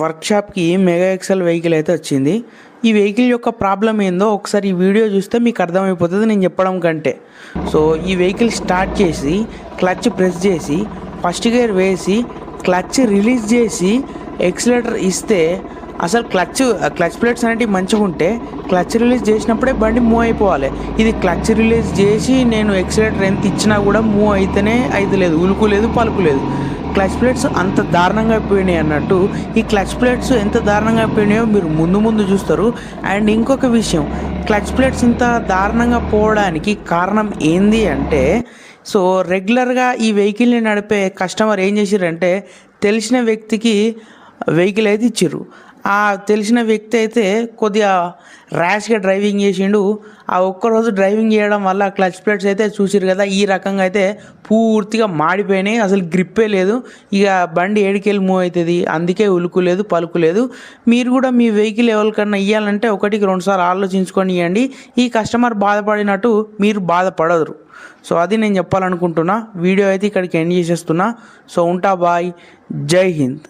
వర్క్షాప్కి mega XL vehicle అయితే వచ్చింది. ఈ వెహికల్ యొక్క ప్రాబ్లం ఏందో ఒకసారి ఈ వీడియో చూస్తే మీకు అర్థమైపోతుంది నేను చెప్పడం కంటే. సో ఈ వెహికల్ స్టార్ట్ చేసి క్లచ్ ప్రెస్ చేసి ఫస్ట్ గేర్ వేసి క్లచ్ రిలీజ్ చేసి ఎక్సిలేటర్ ఇస్తే అసలు క్లచ్ ప్లేట్స్ అనేటివి మంచిగా ఉంటే క్లచ్ రిలీజ్ చేసినప్పుడే బండి మూవ్ అయిపోవాలి. ఇది క్లచ్ రిలీజ్ చేసి నేను ఎక్సిలేటర్ ఎంత ఇచ్చినా కూడా మూవ్ అయితేనే లేదు, ఉలుకు లేదు, పలుకు లేదు. క్లచ్ ప్లేట్స్ అంత దారుణంగా అయిపోయినాయి అన్నట్టు. ఈ క్లచ్ ప్లేట్స్ ఎంత దారుణంగా అయిపోయినాయో మీరు ముందు చూస్తారు. అండ్ ఇంకొక విషయం, క్లచ్ ప్లేట్స్ ఇంత దారుణంగా పోవడానికి కారణం ఏంది అంటే, సో రెగ్యులర్గా ఈ వెహికల్ని నడిపే కస్టమర్ ఏం చేసిర్రంటే తెలిసిన వ్యక్తికి వెహికల్ అయితే ఇచ్చిర్రు. ఆ తెలిసిన వ్యక్తి అయితే కొద్దిగా ర్యాష్గా డ్రైవింగ్ చేసిండు. ఆ ఒక్కరోజు డ్రైవింగ్ చేయడం వల్ల క్లచ్ ప్లేట్స్ అయితే చూసిరు కదా ఈ రకంగా అయితే పూర్తిగా మాడిపోయినాయి. అసలు గ్రిప్పే లేదు. ఇక బండి ఏడికెళ్ళి మూవ్ అవుతుంది. అందుకే ఉలుకు లేదు, పలుకు లేదు. మీరు కూడా మీ వెహికల్ ఎవరికన్నా ఇవ్వాలంటే 1-2 సార్లు ఆలోచించుకొని ఇవ్వండి. ఈ కస్టమర్ బాధపడినట్టు మీరు బాధపడరు. సో అది నేను చెప్పాలనుకుంటున్నా. వీడియో అయితే ఇక్కడికి ఎండ్ చేసేస్తున్నా. సో ఉంటా, బాయ్, జై హింద్.